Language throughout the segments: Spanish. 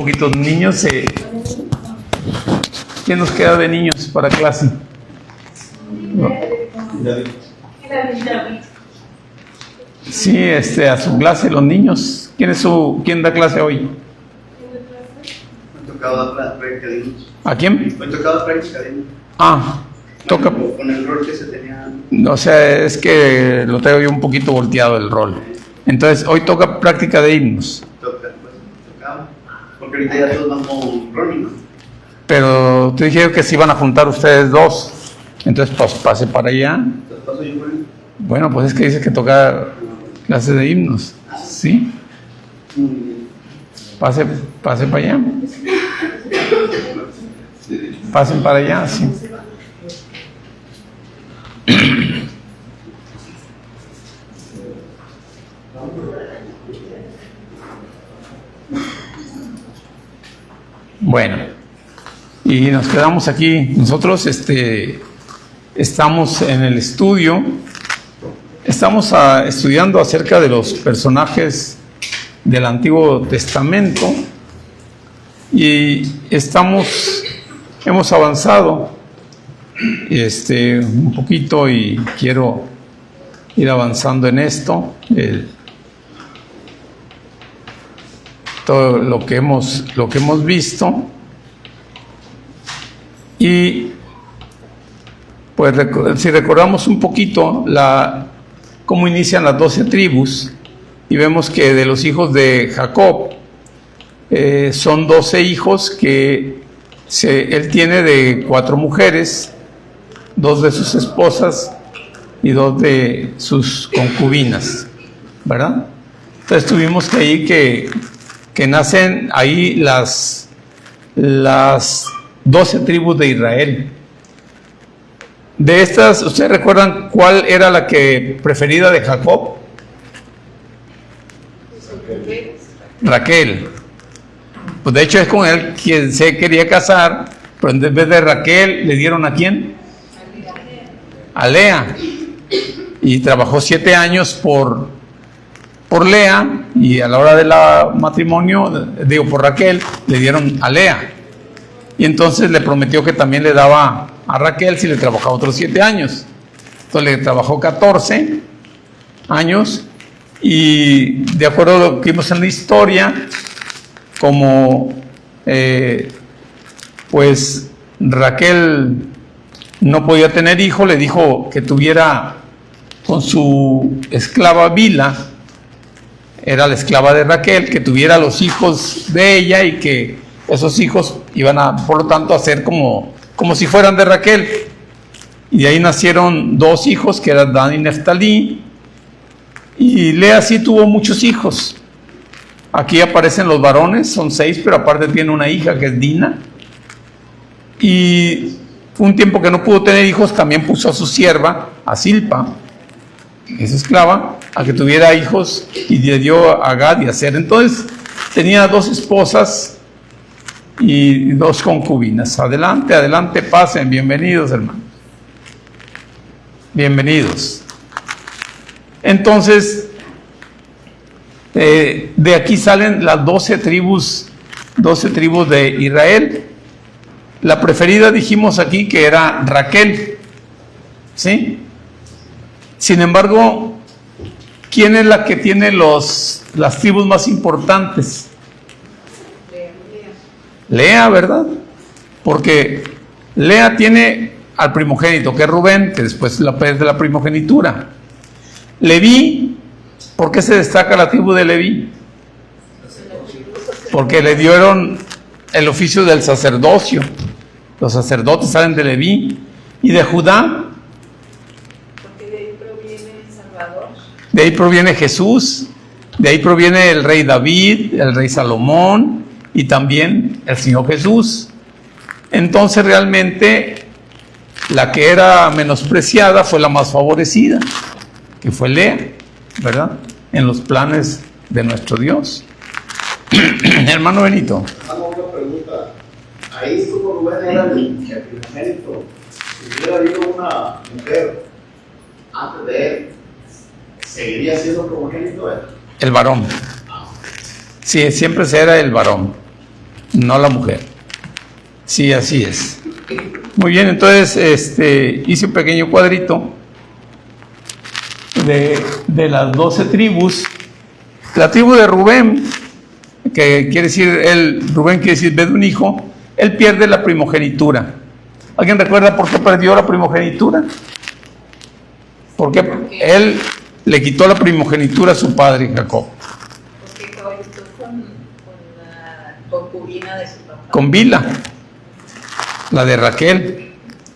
poquitos niños. ¿Quién nos queda de niños para clase? Sí, a su clase los niños. ¿Quién da clase hoy? Me tocaba la práctica de niños. ¿A quién? Me tocaba práctica de niños. Toca. Con el rol que se tenía. O sea, es que lo traigo yo un poquito volteado el rol. Entonces, hoy toca práctica de himnos. Tocaba. Porque ahorita ya todos van con Ronnie, ¿no? Pero te dijeron que se iban a juntar ustedes dos. Entonces, pues pase para allá. Entonces paso yo por él. Bueno, pues es que dice que toca clases de himnos. ¿Sí? Pase para allá. Pasen para allá, sí. Bueno, y nos quedamos aquí. Nosotros estamos en el estudio, estamos estudiando acerca de los personajes del Antiguo Testamento y hemos avanzado un poquito y quiero ir avanzando en esto. Todo lo que hemos visto, y pues si recordamos un poquito cómo inician las 12 tribus, y vemos que de los hijos de Jacob son 12 hijos que él tiene de 4 mujeres, 2 de sus esposas y 2 de sus concubinas, ¿verdad? Entonces tuvimos que ahí que nacen ahí las 12 tribus de Israel. De estas, ¿ustedes recuerdan cuál era la preferida de Jacob? Raquel. Pues de hecho es con él quien se quería casar, pero en vez de Raquel, ¿le dieron a quién? A Lea. Y trabajó 7 años por Lea, y a la hora del matrimonio, por Raquel, le dieron a Lea. Y entonces le prometió que también le daba a Raquel si le trabajaba otros 7 años. Entonces le trabajó 14 años, y de acuerdo a lo que vimos en la historia, como pues Raquel no podía tener hijo, le dijo que tuviera con su esclava Bila, era la esclava de Raquel, que tuviera los hijos de ella, y que esos hijos iban por lo tanto, a ser como si fueran de Raquel. Y de ahí nacieron 2 hijos, que eran Dan y Neftalí, y Lea sí tuvo muchos hijos. Aquí aparecen los varones, son 6, pero aparte tiene una hija que es Dina. Y un tiempo que no pudo tener hijos, también puso a su sierva, a Silpa, esa esclava, a que tuviera hijos, y le dio a Gad y a Ser. Entonces tenía 2 esposas y 2 concubinas. Adelante, pasen. Bienvenidos, hermanos. Bienvenidos. Entonces, de aquí salen las 12 tribus de Israel. La preferida dijimos aquí que era Raquel, ¿sí? Sin embargo, ¿quién es la que tiene las tribus más importantes? Lea, ¿verdad? Porque Lea tiene al primogénito, que es Rubén, que después pierde la primogenitura. Leví, ¿por qué se destaca la tribu de Leví? Porque le dieron el oficio del sacerdocio. Los sacerdotes salen de Leví. ¿Y de Judá? Porque de ahí proviene el Salvador. De ahí proviene Jesús, de ahí proviene el rey David, el rey Salomón, y también el Señor Jesús. Entonces realmente la que era menospreciada fue la más favorecida, que fue Lea, ¿verdad? En los planes de nuestro Dios. Hermano Benito. Una pregunta. Ahí como Rubén era el primogénito. Si hubiera habido una mujer antes de él, ¿seguiría siendo primogénito él? El varón. Sí, siempre será el varón. no la mujer. Sí, así es. Muy bien, entonces hice un pequeño cuadrito de las 12 tribus. La tribu de Rubén, que quiere decir, Rubén quiere decir ve de un hijo, él pierde la primogenitura. ¿Alguien recuerda por qué perdió la primogenitura? Porque él le quitó la primogenitura a su padre Jacob. Porque cohabitó con la concubina de su papá. Con Bila, la de Raquel,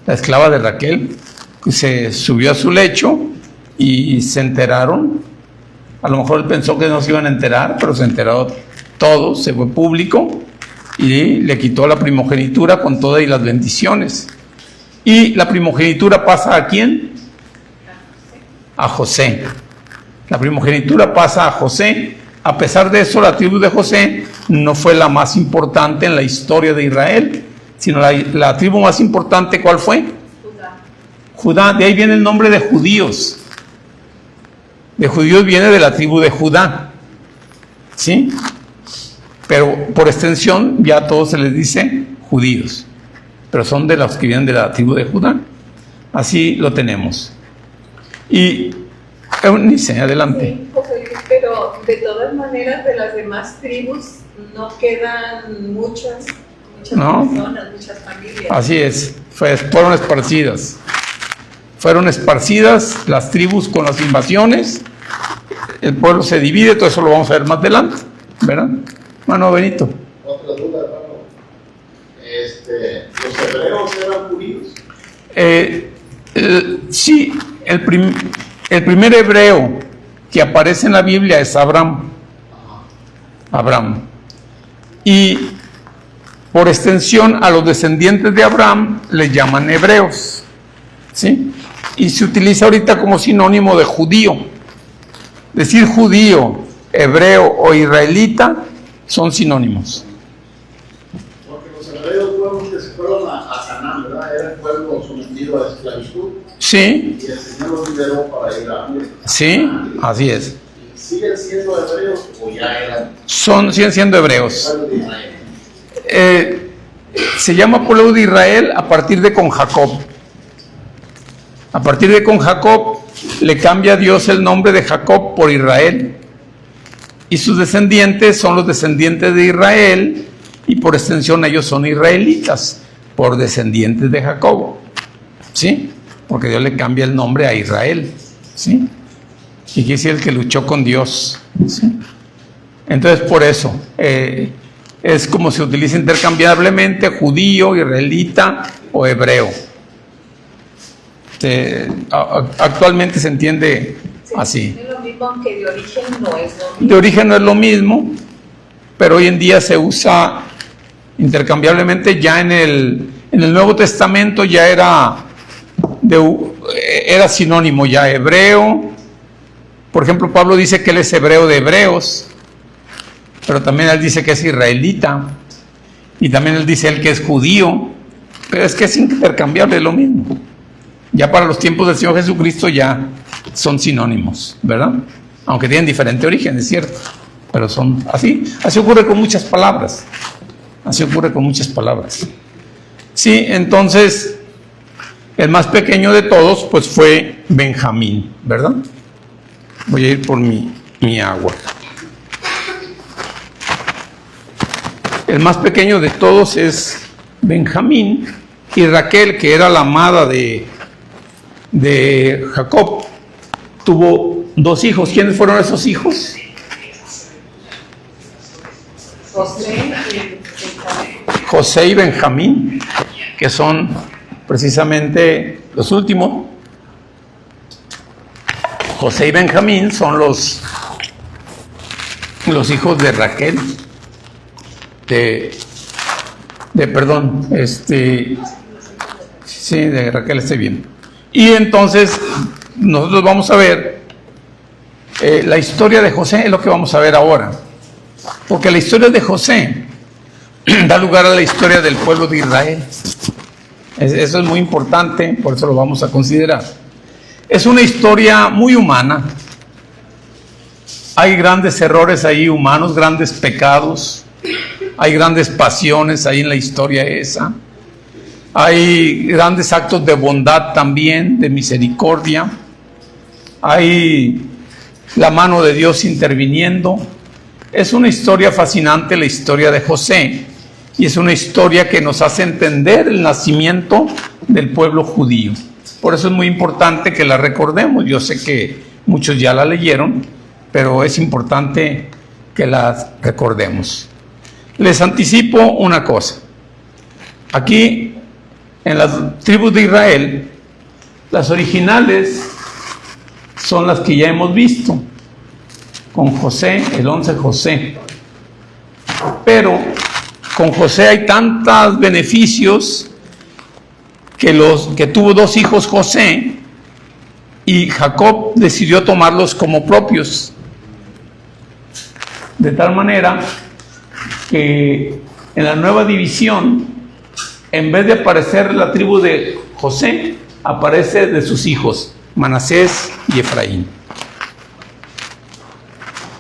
la esclava de Raquel, que se subió a su lecho y se enteraron. A lo mejor él pensó que no se iban a enterar, pero se enteró todo, se fue público y le quitó la primogenitura con todas y las bendiciones. Y la primogenitura pasa ¿a quién? A José. La primogenitura pasa a José. A pesar de eso, la tribu de José no fue la más importante en la historia de Israel, sino la tribu más importante, ¿cuál fue? Judá. Judá. De ahí viene el nombre de judíos. De judíos viene de la tribu de Judá, ¿sí? Pero por extensión ya a todos se les dice judíos, pero son de los que vienen de la tribu de Judá. Así lo tenemos. Y Eunice, adelante. Sí, José Luis, pero de todas maneras de las demás tribus no quedan muchas ¿No? personas, muchas familias. Así es, fueron esparcidas. Fueron esparcidas las tribus con las invasiones, el pueblo se divide, todo eso lo vamos a ver más adelante, ¿verdad? Hermano Benito. Otra duda, hermano. ¿Los hebreos eran judíos? Sí, el primer hebreo que aparece en la Biblia es Abraham. Abraham. Y por extensión a los descendientes de Abraham les llaman hebreos, ¿sí? Y se utiliza ahorita como sinónimo de judío. Decir judío, hebreo o israelita son sinónimos. Porque los hebreos fueron que se fueron a Canaán, ¿verdad? Era el pueblo sometido a esclavitud. Sí, Y el Señor los liberó para ir a... sí, así es. ¿Siguen siendo hebreos o ya eran Siguen siendo hebreos. pueblo de Israel? Se llama pueblo de Israel a partir de con Jacob. A partir de con Jacob le cambia Dios el nombre de Jacob por Israel. Y sus descendientes son los descendientes de Israel y por extensión ellos son israelitas, por descendientes de Jacob. ¿Sí? Porque Dios le cambia el nombre a Israel. ¿Sí? Y quiere decir el que luchó con Dios. ¿Sí? Entonces por eso es como se utiliza intercambiablemente judío, israelita o hebreo. Actualmente se entiende así. Es lo mismo, aunque de origen no es lo mismo. De origen no es lo mismo, pero hoy en día se usa intercambiablemente. Ya en el Nuevo Testamento ya era sinónimo ya hebreo. Por ejemplo, Pablo dice que él es hebreo de hebreos, pero también él dice que es israelita, y también él dice él que es judío, pero es que es intercambiable, es lo mismo. Ya para los tiempos del Señor Jesucristo ya son sinónimos, ¿verdad? Aunque tienen diferente origen, es cierto, pero son así. Así ocurre con muchas palabras. Así ocurre con muchas palabras. Sí, entonces, el más pequeño de todos, pues fue Benjamín, ¿verdad? Voy a ir por mi agua. El más pequeño de todos es Benjamín, y Raquel, que era la amada de Jacob, tuvo 2 hijos. ¿Quiénes fueron esos hijos? José y Benjamín, que son precisamente los últimos. José y Benjamín son los hijos de Raquel, de Raquel, estoy bien. Y entonces nosotros vamos a ver la historia de José, es lo que vamos a ver ahora, porque la historia de José da lugar a la historia del pueblo de Israel. Eso es muy importante, por eso lo vamos a considerar. Es una historia muy humana. Hay grandes errores ahí humanos, grandes pecados, hay grandes pasiones ahí en la historia esa. Hay grandes actos de bondad también, de misericordia. Hay la mano de Dios interviniendo. Es una historia fascinante, la historia de José, y es una historia que nos hace entender el nacimiento del pueblo judío. Por eso es muy importante que la recordemos. Yo sé que muchos ya la leyeron, pero es importante que la recordemos. Les anticipo una cosa. Aquí, en las tribus de Israel, las originales son las que ya hemos visto, con José, el 11 José. Pero con José hay tantos beneficios que tuvo 2 hijos José, y Jacob decidió tomarlos como propios. De tal manera que en la nueva división, en vez de aparecer la tribu de José, aparece de sus hijos, Manasés y Efraín.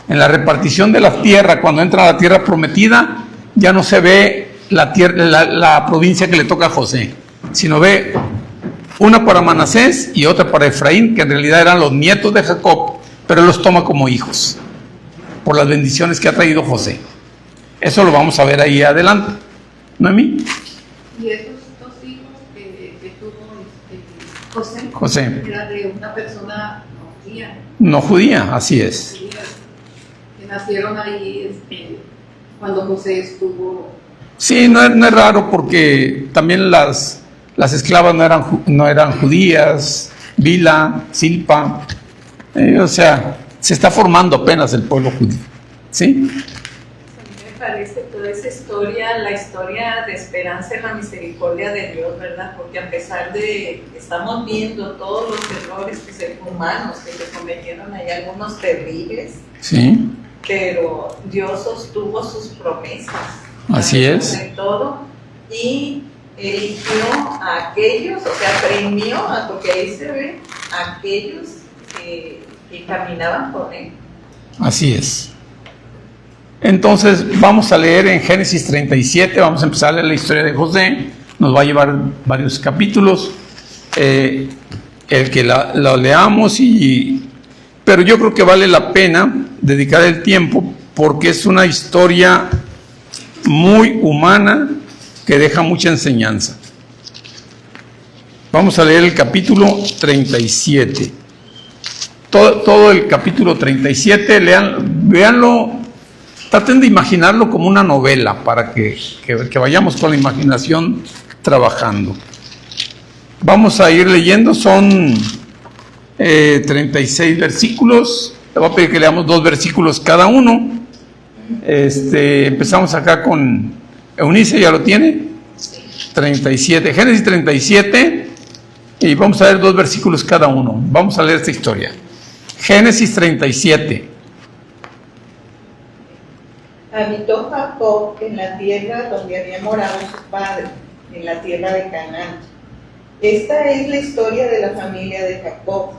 En la repartición de la tierra, cuando entra a la tierra prometida, ya no se ve la provincia que le toca a José, sino ve una para Manasés y otra para Efraín, que en realidad eran los nietos de Jacob, pero él los toma como hijos, por las bendiciones que ha traído José. Eso lo vamos a ver ahí adelante. ¿Noemí? Y esos 2 hijos que tuvo José era de una persona no judía. No judía, así es. Que nacieron ahí cuando José estuvo. Sí, no es raro, porque también las esclavas no eran judías. Bila, Silpa, o sea, se está formando apenas el pueblo judío, ¿sí? Me parece toda esa historia, la historia de esperanza en la misericordia de Dios, ¿verdad? Porque a pesar de que estamos viendo todos los errores humanos que se cometieron, hay algunos terribles, Sí, pero Dios sostuvo sus promesas. así es. De todo, y eligió a aquellos, o sea, premió, porque ahí se ve, a aquellos que caminaban con él. Así es. Entonces vamos a leer en Génesis 37, vamos a empezar a leer la historia de José, nos va a llevar varios capítulos, el que lo leamos, pero yo creo que vale la pena dedicar el tiempo, porque es una historia muy humana que deja mucha enseñanza. Vamos a leer el capítulo 37. Todo el capítulo 37, véanlo, traten de imaginarlo como una novela para que vayamos con la imaginación trabajando. Vamos a ir leyendo, son 36 versículos. Le voy a pedir que leamos 2 versículos cada uno. Empezamos acá con Eunice, ¿ya lo tiene? 37, Génesis 37, y vamos a leer 2 versículos cada uno. Vamos a leer esta historia. Génesis 37. Habitó Jacob en la tierra donde había morado su padre, en la tierra de Canaán. Esta es la historia de la familia de Jacob.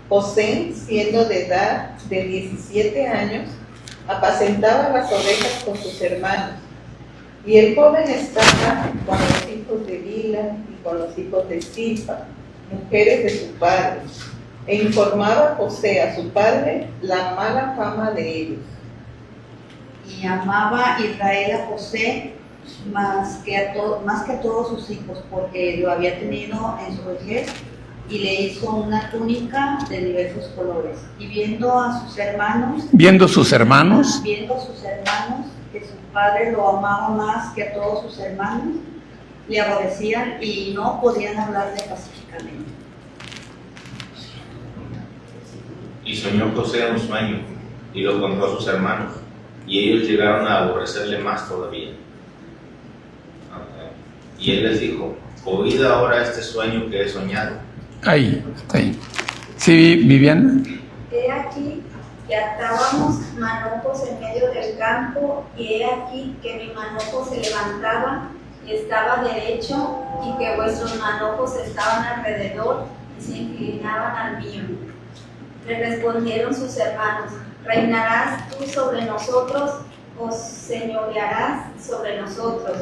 José, siendo de edad de 17 años, apacentaba las ovejas con sus hermanos. Y el joven estaba con los hijos de Bila y con los hijos de Silpa, mujeres de su padre, e informaba José a su padre la mala fama de ellos. Y amaba Israel a José más que a todos sus hijos, porque lo había tenido en su vejez, y le hizo una túnica de diversos colores. Y viendo sus hermanos que su padre lo amaba más que a todos sus hermanos, le aborrecían y no podían hablarle pacíficamente. Y soñó José un sueño, y lo contó a sus hermanos, y ellos llegaron a aborrecerle más todavía. Y él les dijo: oíd ahora este sueño que he soñado. Ahí, está ahí. Sí, Viviana. He aquí que atábamos manojos en medio del campo, y he aquí que mi manojo se levantaba y estaba derecho, y que vuestros manojos estaban alrededor y se inclinaban al mío. Le respondieron sus hermanos: ¿reinarás tú sobre nosotros? os señorearás sobre nosotros.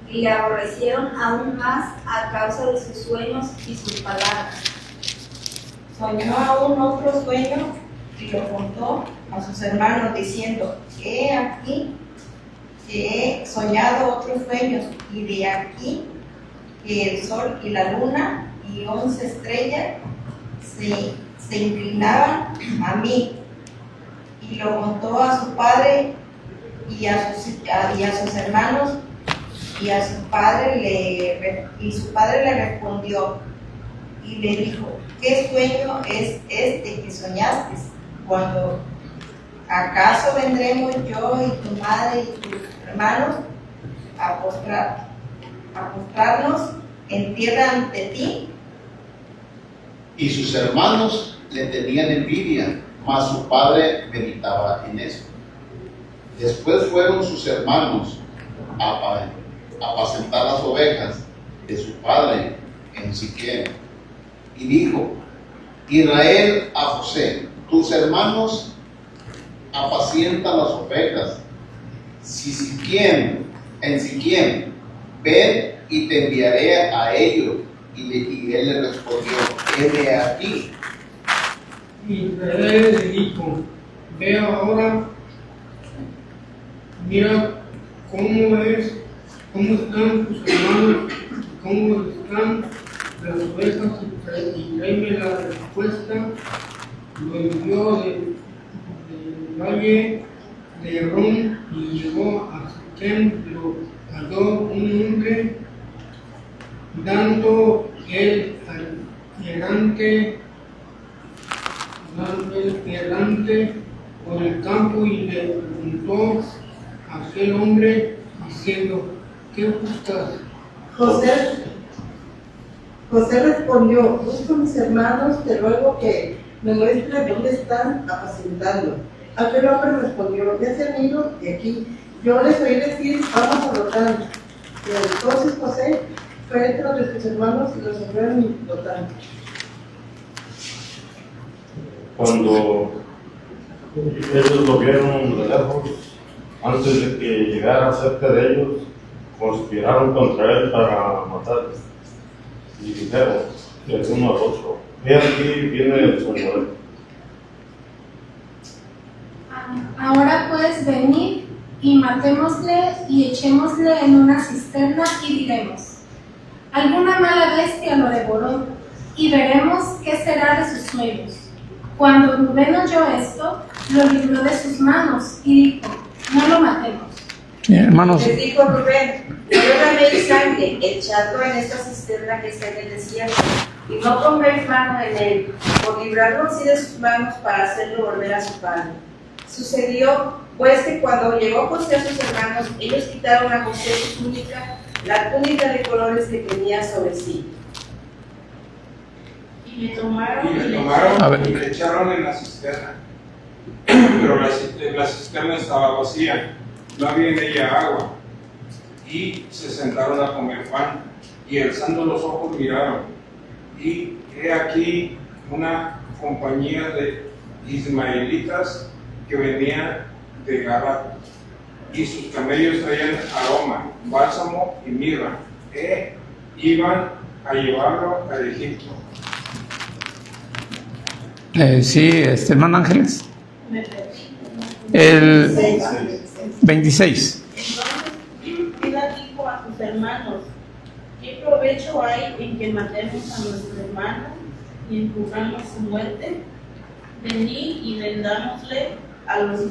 Y le aborrecieron aún más a causa de sus sueños y sus palabras. Soñó aún otro sueño y lo contó a sus hermanos diciendo: he aquí que he soñado otros sueños, y de aquí que el sol y la luna y 11 estrellas se inclinaban a mí. Y lo contó a su padre y a sus hermanos, y su padre le respondió y le dijo: ¿qué sueño es este que soñaste? Cuando acaso vendremos yo y tu madre y tus hermanos a postrarnos en tierra ante ti. Y sus hermanos le tenían envidia, mas su padre meditaba en eso. Después fueron sus hermanos a apacentar las ovejas de su padre en Siquem. Y dijo Israel a José: tus hermanos apacientan las ovejas en Siquem, ven y te enviaré a ellos. Y él le respondió: heme aquí. Israel le dijo: ve ahora, mira cómo están tus hermanos, cómo están las ovejas, y tráeme la respuesta. Lo envió del valle de Hebrón y llegó a Siquem. Lo halló un hombre dando el errante por el campo, y le preguntó a aquel hombre diciendo: ¿qué buscas? José respondió: busco a mis hermanos, te ruego que me muestres dónde están apacentando. Aquel hombre respondió: ya se han ido de aquí. Yo les oí decir: vamos a Dotán. Y entonces José fue dentro de sus hermanos y los envió en Dotán. Cuando ellos lo vieron de lejos, antes de que llegara cerca de ellos, conspiraron contra él para matarlo. Y dijeron el uno al otro: he aquí viene el soñador. Ahora puedes venir y matémosle y echémosle en una cisterna, y diremos: alguna mala bestia lo devoró, y veremos qué será de sus sueños. Cuando Rubén oyó esto, lo libró de sus manos y dijo: no lo matemos. Bien, hermanos, Les dijo Rubén: no derraméis sangre, echadlo en esta cisterna que está en el desierto, y no pongáis mano en él, por librarlo así de sus manos para hacerlo volver a su padre. Sucedió pues que cuando llegó José a sus hermanos, ellos quitaron a José su túnica, la túnica de colores que tenía sobre sí. Y le tomaron A ver. y le echaron en la cisterna. Pero la cisterna estaba vacía, no había en ella agua. Y se sentaron a comer pan, y alzando los ojos miraron. Y he aquí una compañía de ismaelitas que venía de Garat, y sus camellos traían aroma, bálsamo y mirra, e iban a llevarlo a Egipto. Sí, hermano Ángeles. El 26. Entonces Pilar dijo a sus hermanos: ¿qué provecho hay en que matemos a nuestro hermano y encubramos su muerte? Venid y vendámosle a los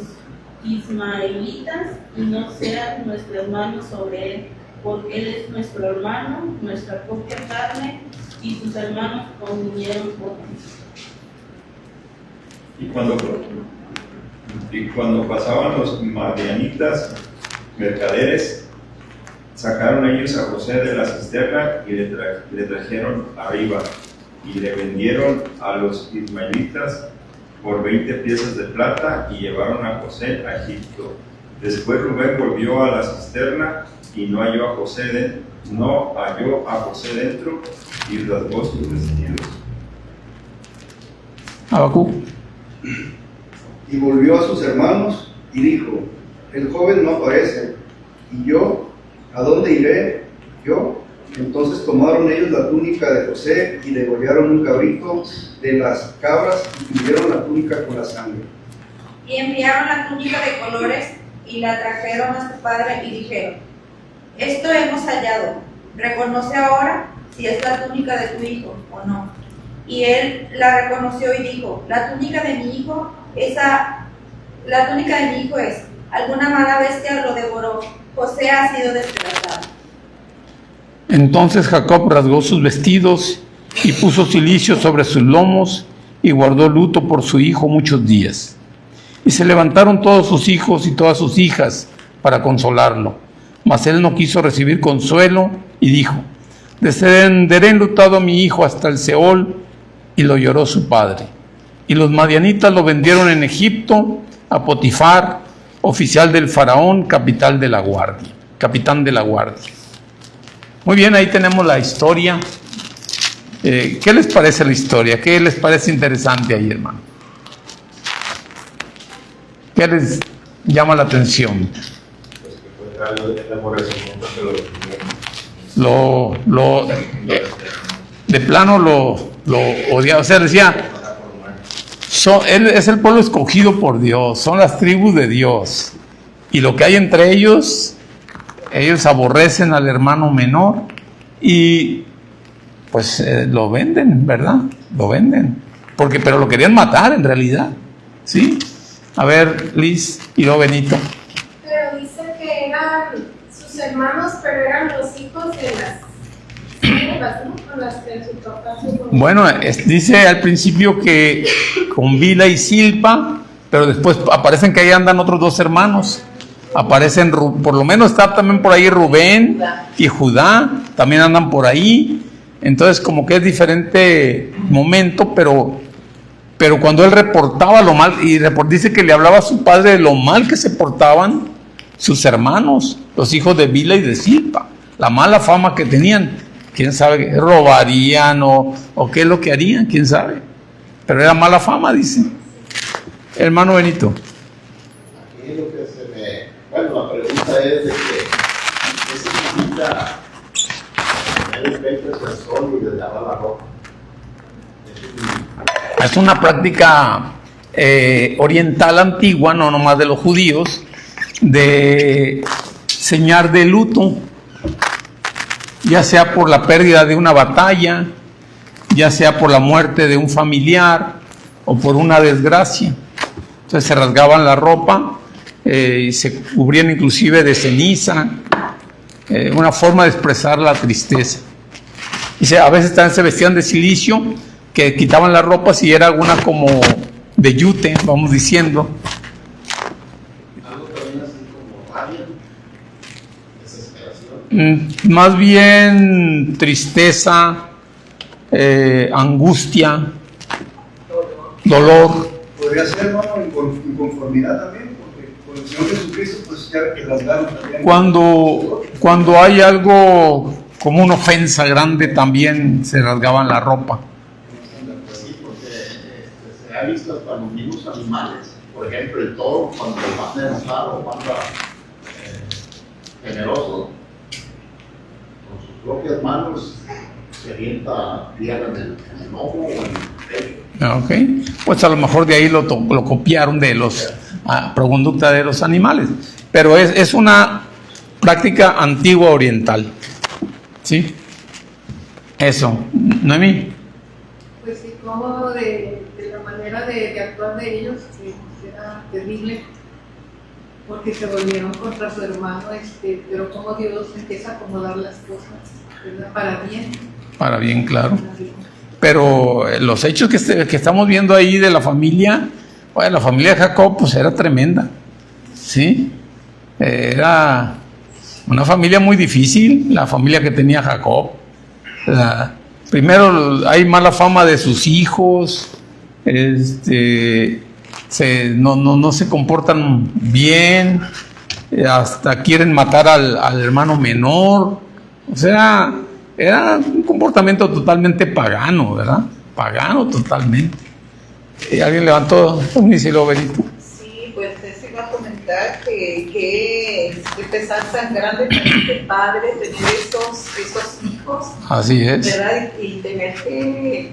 ismaelitas, y no sean nuestras manos sobre él, porque él es nuestro hermano, nuestra propia carne, y sus hermanos convinieron por él. Y cuando pasaban los madianitas mercaderes, sacaron ellos a José de la cisterna y le trajeron arriba, y le vendieron a los ismaelitas por 20 piezas de plata, y llevaron a José a Egipto. Después Rubén volvió a la cisterna y no halló a José dentro, y rasgó sus vestidos. Habacuc. Y volvió a sus hermanos y dijo: el joven no aparece. Y yo, ¿a dónde iré yo? Entonces tomaron ellos la túnica de José y degollaron un cabrito de las cabras y cubrieron la túnica con la sangre. Y enviaron la túnica de colores y la trajeron a su padre y dijeron: esto hemos hallado, reconoce ahora si es la túnica de tu hijo o no. Y él la reconoció y dijo: la túnica de mi hijo es, alguna mala bestia lo devoró, José ha sido despedazado. Entonces Jacob rasgó sus vestidos y puso cilicio sobre sus lomos y guardó luto por su hijo muchos días. Y se levantaron todos sus hijos y todas sus hijas para consolarlo. Mas él no quiso recibir consuelo y dijo: descenderé enlutado a mi hijo hasta el Seol. Y lo lloró su padre. Y los madianitas lo vendieron en Egipto a Potifar, oficial del faraón, capitán de la guardia. Muy bien, ahí tenemos la historia. ¿Qué les parece la historia? ¿Qué les parece interesante ahí, hermano? ¿Qué les llama la atención? De plano lo odiaba. O sea, decía, él es el pueblo escogido por Dios, son las tribus de Dios. Y lo que hay entre ellos aborrecen al hermano menor y pues lo venden, ¿verdad? Lo venden. Pero lo querían matar en realidad, ¿sí? A ver, Liz y luego Benito. Pero dice que eran sus hermanos, pero eran los hijos de las siervas, ¿no? Con las que su papá se conoció. Bueno, dice al principio que con Bila y Silpa, pero después aparecen que ahí andan otros dos hermanos. Aparecen, por lo menos está también por ahí Rubén y Judá, también andan por ahí. Entonces como que es diferente momento, pero cuando él reportaba lo mal, y dice que le hablaba a su padre de lo mal que se portaban sus hermanos, los hijos de Bila y de Silpa, la mala fama que tenían. Quién sabe, robarían o qué es lo que harían, quién sabe, pero era mala fama, dice. Hermano Benito. Aquí lo que la pregunta es de ¿qué significa poner el pecho hacia el sol y lavar la ropa? Es una práctica oriental antigua, no nomás de los judíos, de señal de luto, ya sea por la pérdida de una batalla, ya sea por la muerte de un familiar o por una desgracia. Entonces se rasgaban la ropa y se cubrían inclusive de ceniza, una forma de expresar la tristeza. Y a veces también se vestían de cilicio, que quitaban las ropas y era alguna como de yute, vamos diciendo. Algo también así como rabia, desesperación. Más bien tristeza, angustia, dolor. Podría ser, hermano, inconformidad también, porque con el Señor Jesucristo, pues ya que las ganas también. Cuando hay algo como una ofensa grande, también se rasgaban la ropa. Sí, porque se ha visto hasta los mismos animales. Por ejemplo, el toro, cuando va enojado o cuando generoso, con sus propias manos se avienta tierra en el lomo o en el pecho. Okay. Pues a lo mejor de ahí lo copiaron de los conducta de los animales, pero es una práctica antigua oriental, ¿sí? Eso, Noemí. Pues sí, como de la manera de actuar de ellos, que era terrible, porque se volvieron contra su hermano, pero como Dios empieza a acomodar las cosas, ¿verdad? Para bien. Para bien, claro. Pero los hechos que estamos viendo ahí de la familia, bueno, la familia de Jacob, pues era tremenda, ¿sí? Era una familia muy difícil, la familia que tenía Jacob. Primero hay mala fama de sus hijos, no se comportan bien, hasta quieren matar al hermano menor. O sea, era un comportamiento totalmente pagano, ¿verdad? Pagano totalmente. ¿Alguien levantó? Benito. Sí, pues eso iba a comentar. comentar que pesar tan grande para este padre tener esos hijos. Así es. ¿Verdad? Y tener que,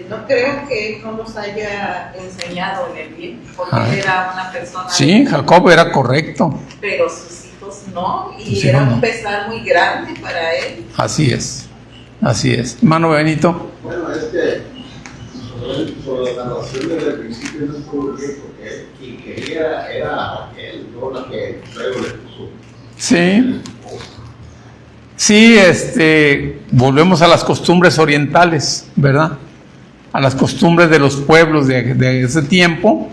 no creo que él no los haya enseñado en el bien, porque él era una persona. Sí, Jacob era correcto. Pero sus hijos no, y Sus era hijos no. un pesar muy grande para él. Así es. Así es. Hermano Benito. Bueno, es que sobre la narración desde el principio no estuvo bien, porque él quien quería era a Raquel, no la que luego le puso. Sí. Sí, volvemos a las costumbres orientales, ¿verdad? A las costumbres de los pueblos de ese tiempo,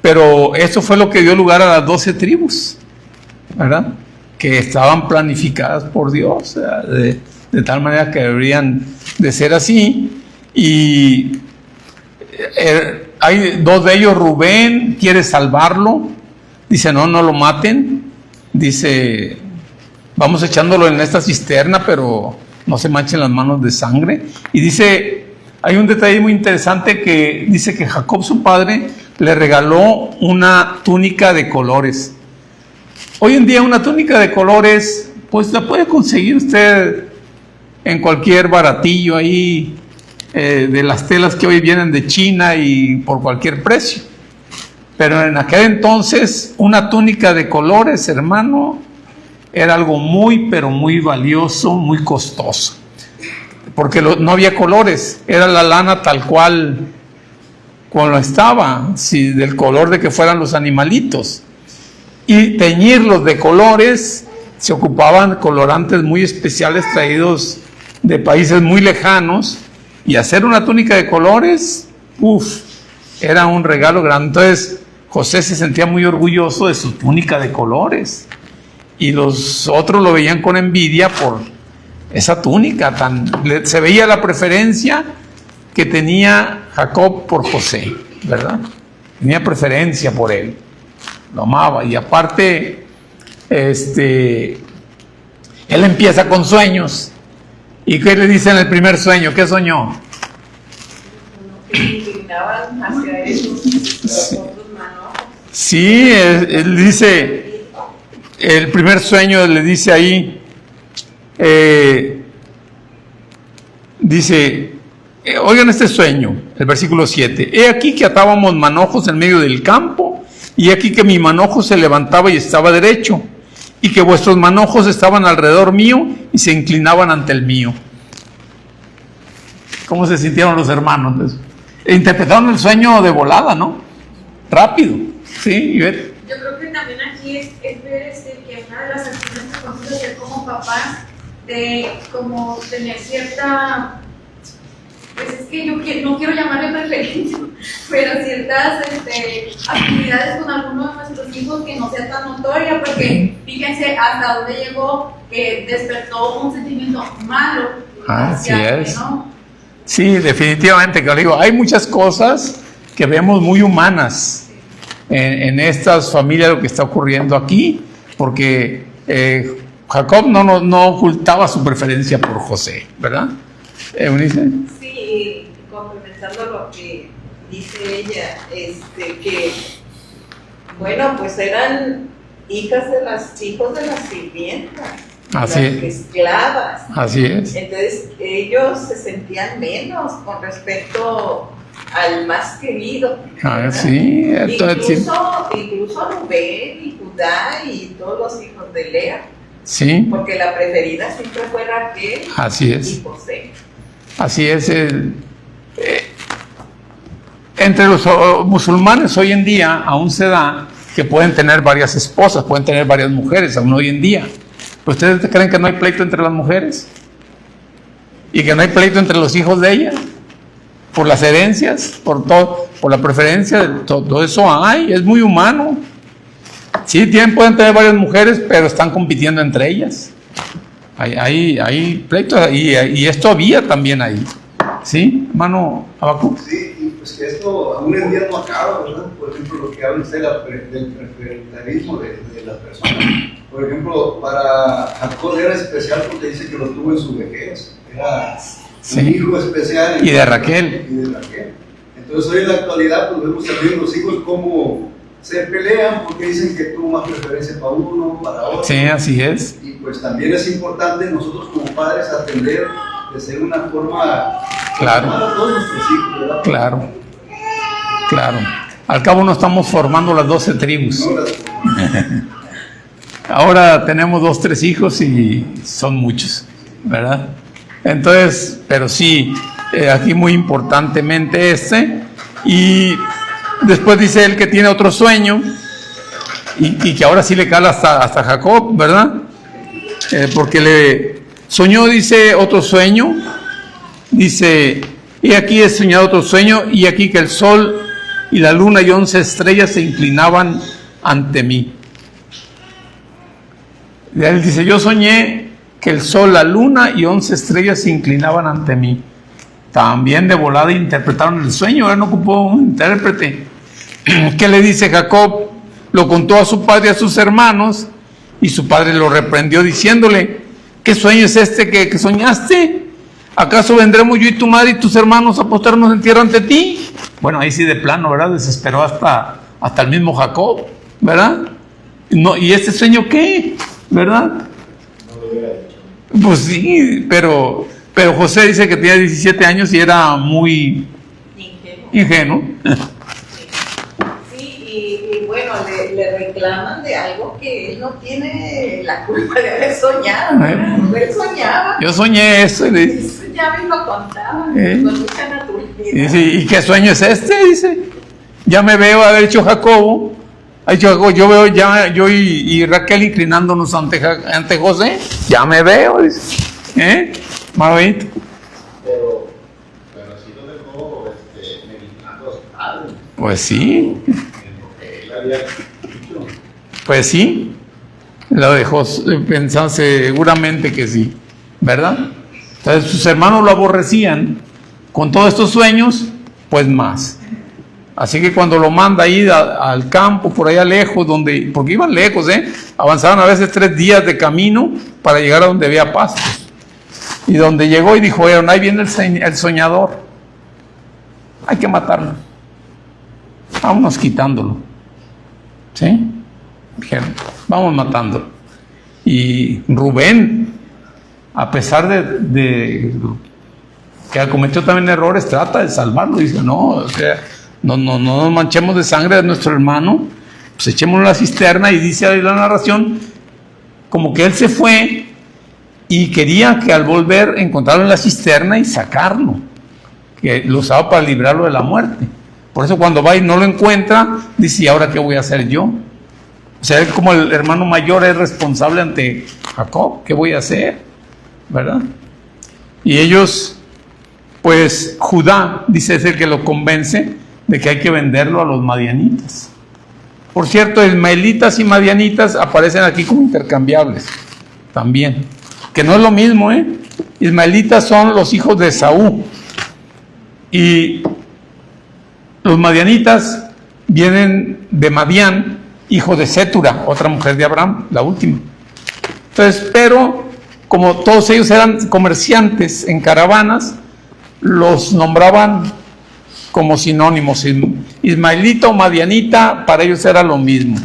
pero eso fue lo que dio lugar a las 12 tribus, ¿verdad? Que estaban planificadas por Dios, o sea, de tal manera que deberían de ser así. Y hay dos de ellos. Rubén quiere salvarlo, dice no lo maten, dice vamos echándolo en esta cisterna, pero no se manchen las manos de sangre. Y dice, hay un detalle muy interesante que dice que Jacob, su padre, le regaló una túnica de colores. Hoy en día una túnica de colores, pues la puede conseguir usted en cualquier baratillo ahí, de las telas que hoy vienen de China y por cualquier precio. Pero en aquel entonces una túnica de colores, hermano, era algo muy, pero muy valioso, muy costoso. Porque no había colores, era la lana tal cual como estaba, si del color de que fueran los animalitos. Y teñirlos de colores, se ocupaban colorantes muy especiales traídos de países muy lejanos, y hacer una túnica de colores, era un regalo grande. Entonces José se sentía muy orgulloso de su túnica de colores, y los otros lo veían con envidia por esa túnica. Se veía la preferencia que tenía Jacob por José, ¿verdad? Tenía preferencia por él, lo amaba. Y aparte, él empieza con sueños. ¿Y qué le dice en el primer sueño? ¿Qué soñó? Que se inclinaban hacia ellos con sus manos. Sí, él dice, el primer sueño le dice ahí, dice, oigan este sueño, el versículo 7, he aquí que atábamos manojos en medio del campo, y he aquí que mi manojo se levantaba y estaba derecho, y que vuestros manojos estaban alrededor mío y se inclinaban ante el mío. ¿Cómo se sintieron los hermanos? Interpretaron el sueño de volada, ¿no? Rápido, ¿sí? Y ver. Yo creo que también aquí es ver que una de las acciones que podemos hacer como papás, de como tener cierta, pues es que yo no quiero llamarle preferencia, pero ciertas actividades con alguno de nuestros hijos que no sea tan notoria, porque fíjense hasta dónde llegó, que despertó un sentimiento malo Así hacia es. él, ¿no? Sí, definitivamente, que digo, hay muchas cosas que vemos muy humanas en estas familias, lo que está ocurriendo aquí, porque Jacob no ocultaba su preferencia por José, ¿verdad? Eunice. Sí, complementando lo que dice ella, que, bueno, pues eran hijos de las sirvientas, Así las es. esclavas. Así es. Entonces ellos se sentían menos con respecto al más querido. Sí, entonces, Incluso Rubén y Judá y todos los hijos de Lea. sí. Porque la preferida siempre fue Raquel. Así es. Y José. Así es. Entre los musulmanes hoy en día aún se da que pueden tener varias esposas, pueden tener varias mujeres aún hoy en día. ¿Ustedes creen que no hay pleito entre las mujeres? ¿Y que no hay pleito entre los hijos de ellas? Por las herencias, por todo, por la preferencia, todo eso hay, es muy humano. Sí, pueden tener varias mujeres, pero están compitiendo entre ellas. Hay pleitos, y esto había también ahí. ¿Sí, hermano Habacuc? Sí, y pues que esto aún en día no acaba, ¿verdad? Por ejemplo, lo que habla usted del preferentarismo de las personas. Por ejemplo, para Jacob era especial porque dice que lo tuvo en su vejez. Era un hijo especial. Y de Raquel. Entonces hoy en la actualidad pues vemos también los hijos como se pelean porque dicen que tuvo más preferencia para uno, para otro. Sí, así es. Y pues también es importante nosotros como padres atender de ser una forma Claro. a todos nuestros hijos, ¿verdad? Claro, claro. Al cabo no estamos formando las 12 tribus. Ahora tenemos 2, 3 hijos y son muchos, ¿verdad? Entonces, pero sí, aquí muy importantemente y después dice él que tiene otro sueño y que ahora sí le cala hasta Jacob, ¿verdad? Porque le soñó, dice, otro sueño, dice, y aquí he soñado otro sueño, y aquí que el sol y la luna y 11 estrellas se inclinaban ante mí. Y él dice, yo soñé que el sol, la luna y 11 estrellas se inclinaban ante mí. También de volada interpretaron el sueño, él no ocupó un intérprete. ¿Qué le dice Jacob? Lo contó a su padre y a sus hermanos, y su padre lo reprendió diciéndole, ¿qué sueño es este que soñaste? ¿Acaso vendremos yo y tu madre y tus hermanos a postrarnos en tierra ante ti? Bueno, ahí sí de plano, ¿verdad? Desesperó hasta el mismo Jacob, ¿verdad? No, ¿y este sueño qué? ¿Verdad? Pues sí, pero José dice que tenía 17 años y era muy ingenuo. Sí, y bueno, le reclaman de algo que él no tiene la culpa de haber soñado, ¿verdad? Él soñaba. Yo soñé eso y le dice, Ya me lo contaba, con mucha naturalidad. dice, ¿y qué sueño es este? Dice, ya me veo, haber dicho Jacobo, yo veo ya yo y Raquel inclinándonos ante José, ya me veo, dice, Maravito. Pero sí lo dejó meditando a su padre. Pues sí, Él había dicho. pues sí, lo dejó pensar seguramente que sí, ¿verdad? Entonces sus hermanos lo aborrecían con todos estos sueños, pues más. Así que cuando lo manda ahí al campo, por allá lejos, porque iban lejos, avanzaban a veces 3 días de camino para llegar a donde había pastos. Y donde llegó y dijo, ahí viene el soñador, hay que matarlo, vámonos quitándolo, ¿sí? Dijeron, vamos matándolo. Y Rubén, a pesar de que cometió también errores, trata de salvarlo, dice, no nos manchemos de sangre de nuestro hermano, pues echémoslo en la cisterna. Y dice ahí la narración, como que él se fue y quería que al volver encontrarlo en la cisterna y sacarlo, que lo usaba para librarlo de la muerte. Por eso cuando va y no lo encuentra, dice, ¿y ahora qué voy a hacer yo? O sea, él como el hermano mayor es responsable ante Jacob, ¿qué voy a hacer? ¿Verdad? Y ellos, pues Judá, dice, es el que lo convence de que hay que venderlo a los madianitas. Por cierto, ismaelitas y madianitas aparecen aquí como intercambiables también, que no es lo mismo, Ismaelitas son los hijos de Esaú y los madianitas vienen de Madián, hijo de Sétura, otra mujer de Abraham, la última. Entonces, pero como todos ellos eran comerciantes en caravanas, los nombraban como sinónimos. Ismaelita o madianita, para ellos era lo mismo.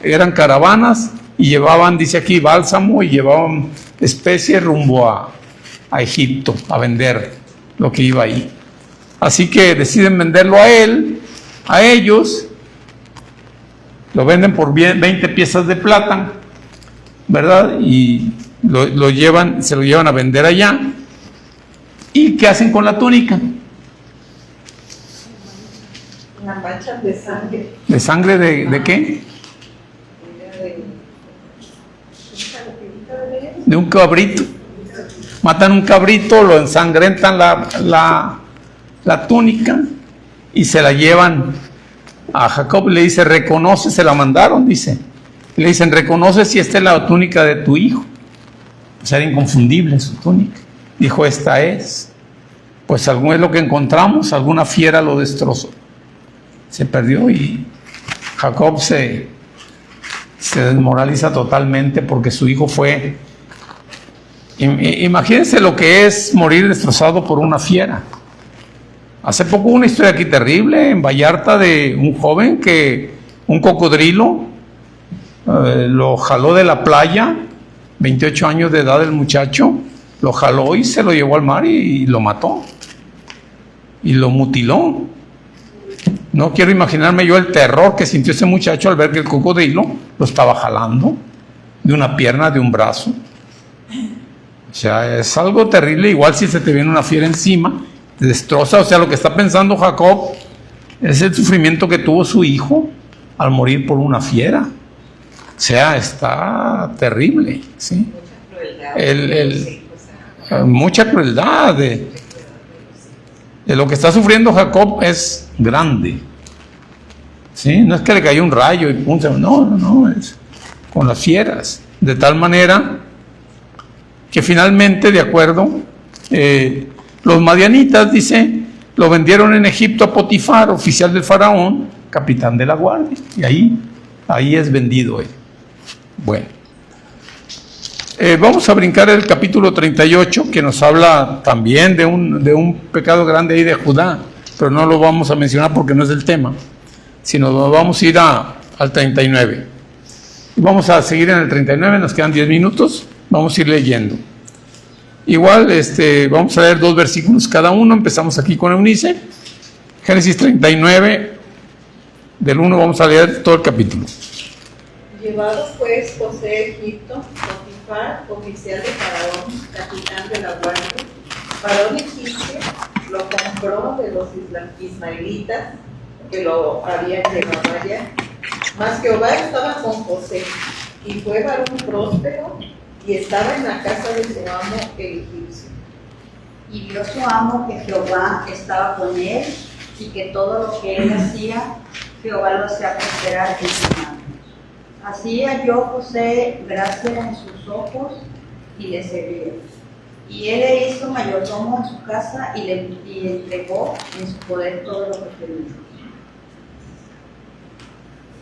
Eran caravanas y llevaban, dice aquí, bálsamo, y llevaban especies rumbo a Egipto, a vender lo que iba ahí. Así que deciden venderlo a ellos, lo venden por 20 piezas de plata, ¿verdad? Y se lo llevan a vender allá. ¿Y qué hacen con la túnica? La mancha de sangre. ¿De sangre de qué? De un cabrito. Matan un cabrito, lo ensangrentan la túnica y se la llevan a Jacob. Le dice, reconoce, se la mandaron, dice. Le dicen, reconoce si esta es la túnica de tu hijo. O sea, era inconfundible su túnica. Dijo, esta es. Pues algo es lo que encontramos, alguna fiera lo destrozó. Se perdió y Jacob se desmoraliza totalmente porque su hijo fue. Imagínense lo que es morir destrozado por una fiera. Hace poco hubo una historia aquí terrible en Vallarta de un joven que un cocodrilo lo jaló de la playa, 28 años de edad el muchacho, lo jaló y se lo llevó al mar y lo mató. Y lo mutiló. No quiero imaginarme yo el terror que sintió ese muchacho al ver que el cocodrilo lo estaba jalando de una pierna, de un brazo. O sea, es algo terrible. Igual si se te viene una fiera encima, te destroza. O sea, lo que está pensando Jacob es el sufrimiento que tuvo su hijo al morir por una fiera. O sea, está terrible, ¿sí? Mucha crueldad de lo que está sufriendo Jacob es grande, ¿sí? No es que le cayó un rayo y punto, no, es con las fieras, de tal manera que finalmente, de acuerdo, los madianitas, dice, lo vendieron en Egipto a Potifar, oficial del faraón, capitán de la guardia, y ahí es vendido él. Bueno, vamos a brincar el capítulo 38, que nos habla también de un pecado grande ahí de Judá, pero no lo vamos a mencionar porque no es el tema, sino vamos a ir al 39. Y vamos a seguir en el 39, nos quedan 10 minutos, vamos a ir leyendo. Igual, vamos a leer 2 versículos cada uno, empezamos aquí con Eunice, Génesis 39, del 1 vamos a leer todo el capítulo. Llevado pues José a Egipto, Potifar, oficial de Faraón, capitán de la guardia, Faraón egipcio, lo compró de los ismaelitas que lo habían llevado allá. Mas Jehová estaba con José, y fue varón próspero, y estaba en la casa de su amo el egipcio. Y vio su amo que Jehová estaba con él, y que todo lo que él hacía, Jehová lo hacía prosperar en su mano. Así halló José gracia en sus ojos y le sirvió. Y él le hizo mayordomo en su casa y le entregó en su poder todo lo que tenía.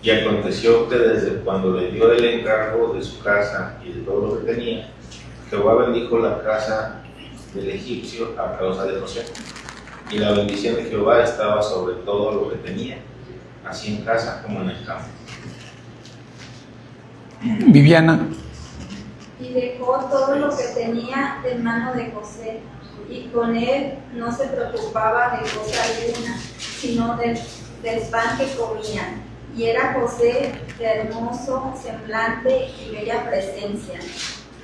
Y aconteció que desde cuando le dio el encargo de su casa y de todo lo que tenía, Jehová bendijo la casa del egipcio a causa de José. Y la bendición de Jehová estaba sobre todo lo que tenía, así en casa como en el campo. Viviana. Y dejó todo lo que tenía en mano de José, y con él no se preocupaba de cosa alguna, sino del pan que comía. Y era José de hermoso semblante y bella presencia.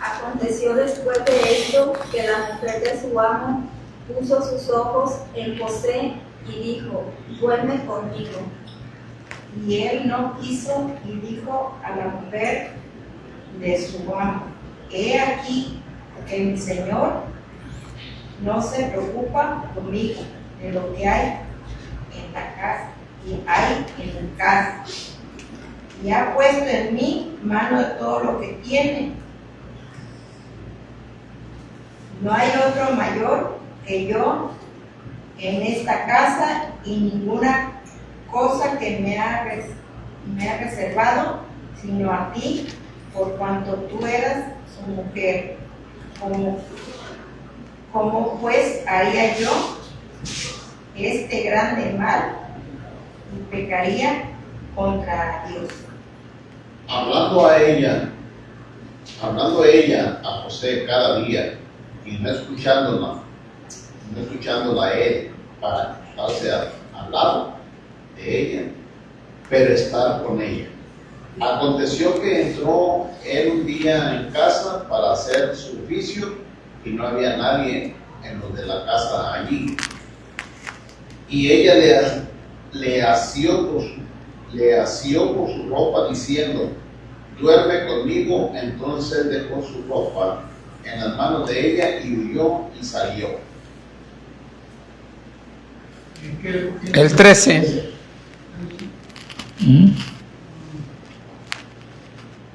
Aconteció después de esto que la mujer de su amo puso sus ojos en José y dijo: duerme conmigo. Y él no quiso y dijo a la mujer de su amo: he aquí que mi señor no se preocupa conmigo de lo que hay en la casa y hay en mi casa, y ha puesto en mí mano de todo lo que tiene. No hay otro mayor que yo en esta casa, y ninguna cosa que me ha reservado, sino a ti, por cuanto tú eras su mujer. ¿Cómo pues haría yo este grande mal y pecaría contra Dios? Hablando ella a José cada día, y no escuchándola a él para estarse al lado de ella, pero estar con ella. Aconteció que entró él un día en casa para hacer su oficio, y no había nadie en los de la casa allí. Y ella le asió por su ropa, diciendo: duerme conmigo. Entonces dejó su ropa en las manos de ella y huyó y salió. El 13.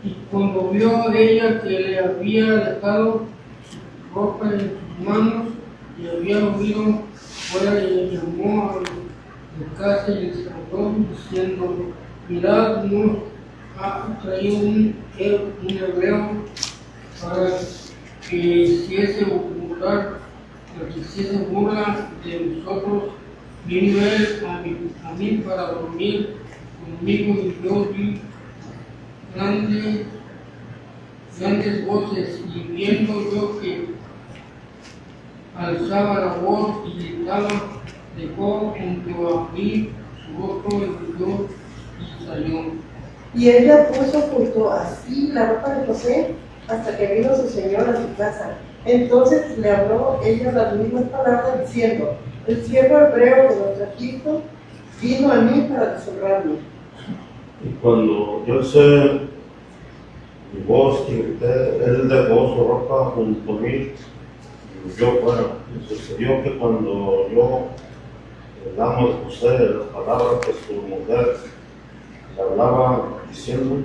Y cuando vio ella que le había dejado su ropa en sus manos y había huido fuera, le llamó a la casa y le saludó diciendo: mirad, nos ha traído un hebreo para que hiciese burla de nosotros. Vino él a mí para dormir conmigo y yo vi grandes voces, y viendo yo que alzaba la voz y gritaba, dejó junto a mí su rostro envió y salió. Y ella puso junto a sí la ropa de José hasta que vino su señor a su casa. Entonces le habló ella las mismas palabras diciendo: el siervo hebreo que nos trajiste vino a mí para deshonrarme. Y cuando yo sé mi voz y grité, él dejó su ropa junto a mí y yo fuera. Y sucedió que cuando yo, el amo de José, las palabras que su mujer le hablaba diciendo: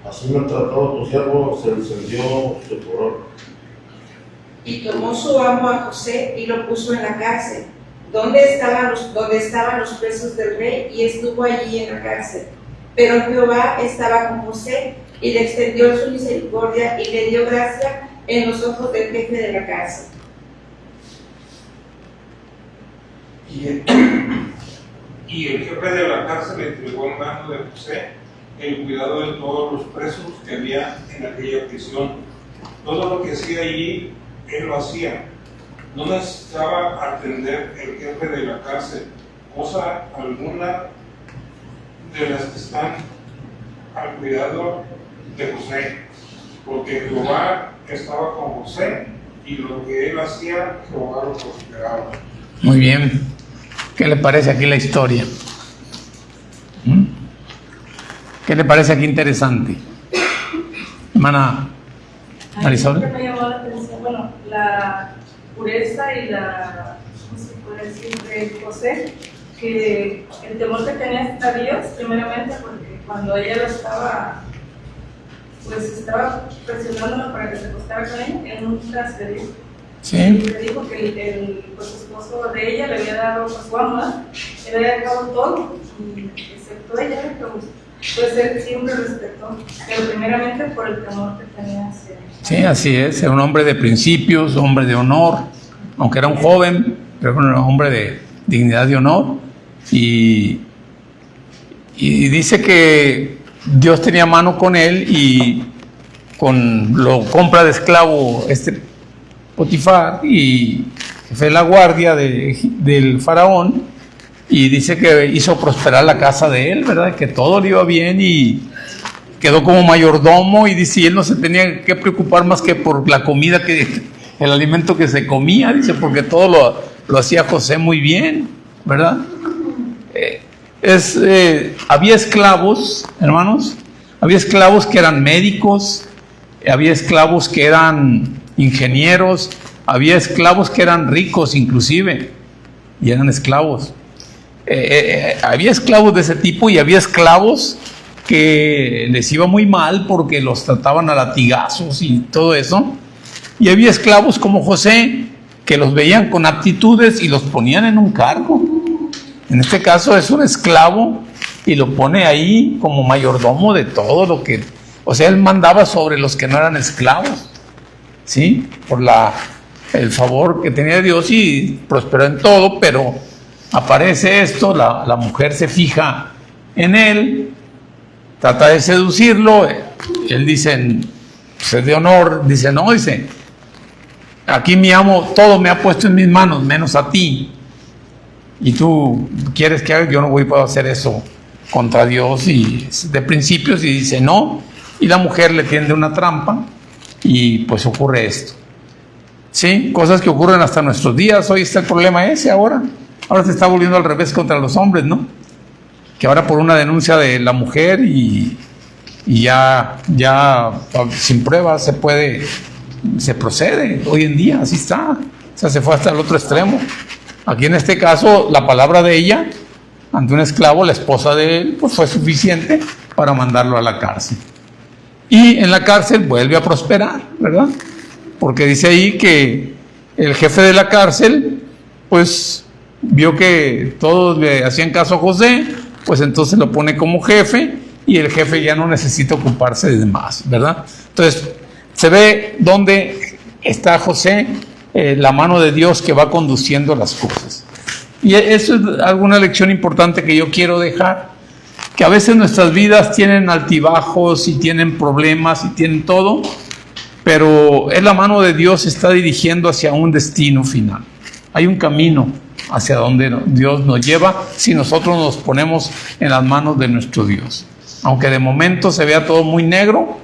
así me trató tu siervo, se encendió su furor. Y tomó su amo a José y lo puso en la cárcel, donde estaban los presos del rey, y estuvo allí en la cárcel. Pero Jehová estaba con José y le extendió su misericordia y le dio gracia en los ojos del jefe de la cárcel. Y el jefe de la cárcel le entregó en manos de José el cuidado de todos los presos que había en aquella prisión. Todo lo que hacía allí, él lo hacía. No necesitaba atender el jefe de la cárcel cosa alguna de las que están al cuidado de José, porque Jehová estaba con José y lo que él hacía, Jehová lo prosperaba. Muy bien. ¿Qué le parece aquí la historia? ¿Qué le parece aquí interesante? Hermana Marisol. A mí me llamó la atención, bueno, la pureza y la, ¿cómo se puede decir?, de José, que el temor que tenía a Dios, primeramente, porque cuando ella lo estaba, pues estaba presionándolo para que se acostara con ella, él nunca se dijo. Sí. Le dijo que el pues, esposo de ella le había dado a su ama, le había dejado todo, y excepto ella, pues él siempre respetó, pero primeramente por el temor que tenía hacia él. Sí, así es, era un hombre de principios, hombre de honor, aunque era un joven, pero era un hombre de dignidad y honor, y dice que Dios tenía mano con él y lo compra de esclavo Potifar, y jefe de la guardia del faraón, y dice que hizo prosperar la casa de él, ¿verdad? Que todo le iba bien y quedó como mayordomo, y dice, y él no se tenía que preocupar más que por la comida, el alimento que se comía, dice, porque todo lo hacía José muy bien, ¿verdad? Había esclavos, hermanos, había esclavos que eran médicos, había esclavos que eran ingenieros, había esclavos que eran ricos inclusive, y eran esclavos. Había esclavos de ese tipo, y había esclavos que les iba muy mal porque los trataban a latigazos y todo eso, y había esclavos como José que los veían con aptitudes y los ponían en un cargo. En este caso es un esclavo y lo pone ahí como mayordomo de todo lo que, o sea, él mandaba sobre los que no eran esclavos, ¿sí? Por el favor que tenía Dios, y prosperó en todo. Pero aparece esto, la mujer se fija en él, trata de seducirlo, él dice, pues es de honor, dice, no, dice, aquí mi amo todo me ha puesto en mis manos, menos a ti, y tú quieres que haga, yo no voy a poder hacer eso contra Dios, y de principios, y dice no, y la mujer le tiende una trampa, y pues ocurre esto. Sí, cosas que ocurren hasta nuestros días. Hoy está el problema ese ahora se está volviendo al revés contra los hombres, ¿no? Que ahora por una denuncia de la mujer y ya sin pruebas se procede, hoy en día así está, o sea, se fue hasta el otro extremo. Aquí en este caso la palabra de ella ante un esclavo, la esposa de él, pues fue suficiente para mandarlo a la cárcel, y en la cárcel vuelve a prosperar, ¿verdad? Porque dice ahí que el jefe de la cárcel pues vio que todos le hacían caso a José, pues entonces lo pone como jefe, y el jefe ya no necesita ocuparse de más, ¿verdad? Entonces se ve dónde está José, la mano de Dios que va conduciendo las cosas. Y eso es alguna lección importante que yo quiero dejar, que a veces nuestras vidas tienen altibajos y tienen problemas y tienen todo, pero es la mano de Dios, está dirigiendo hacia un destino final. Hay un camino hacia donde Dios nos lleva si nosotros nos ponemos en las manos de nuestro Dios. Aunque de momento se vea todo muy negro,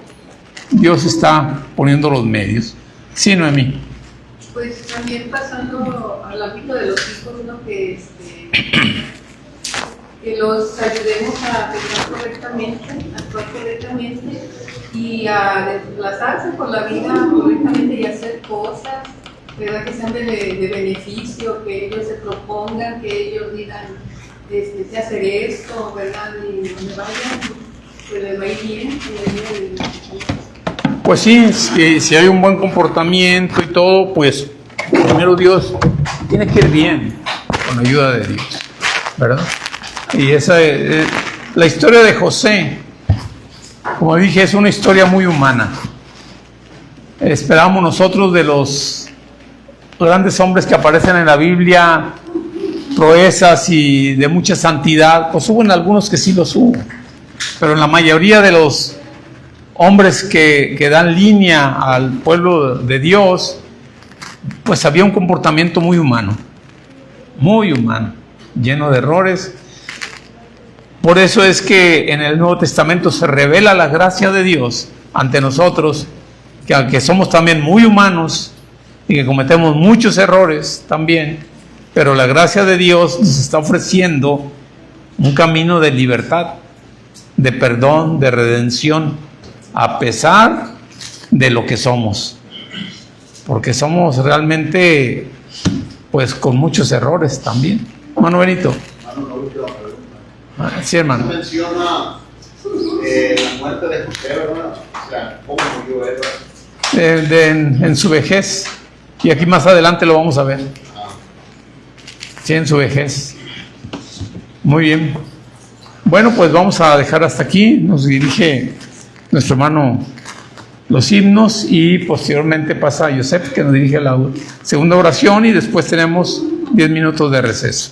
Dios está poniendo los medios. Sí, Noemí. Pues también pasando al ámbito de los hijos, ¿no? Que los ayudemos a pensar correctamente, a actuar correctamente y a desplazarse por la vida correctamente y hacer cosas, ¿verdad? Que sean de beneficio, que ellos se propongan, que ellos digan, sé hacer esto, ¿verdad? Y donde vayan, pues les va a ir bien. Pues sí, si hay un buen comportamiento y todo, pues primero Dios tiene que ir bien con la ayuda de Dios, ¿verdad? Y esa es la historia de José. Como dije, es una historia muy humana. Esperamos nosotros de los grandes hombres que aparecen en la Biblia, proezas y de mucha santidad. Pues hubo en algunos que sí los hubo, pero en la mayoría de los hombres que dan línea al pueblo de Dios, pues había un comportamiento muy humano, lleno de errores. Por eso es que en el Nuevo Testamento se revela la gracia de Dios ante nosotros, que aunque somos también muy humanos y que cometemos muchos errores también, pero la gracia de Dios nos está ofreciendo un camino de libertad, de perdón, de redención, a pesar de lo que somos, porque somos realmente pues con muchos errores también. Hermano Benito. Sí, hermano. Menciona la muerte de José, ¿verdad? O sea, ¿cómo murió él? En su vejez, y aquí más adelante lo vamos a ver. Sí, en su vejez. Muy bien. Bueno, pues vamos a dejar hasta aquí. Nos dirige nuestro hermano los himnos y posteriormente pasa a Joseph, que nos dirige la segunda oración, y después tenemos 10 minutos de receso.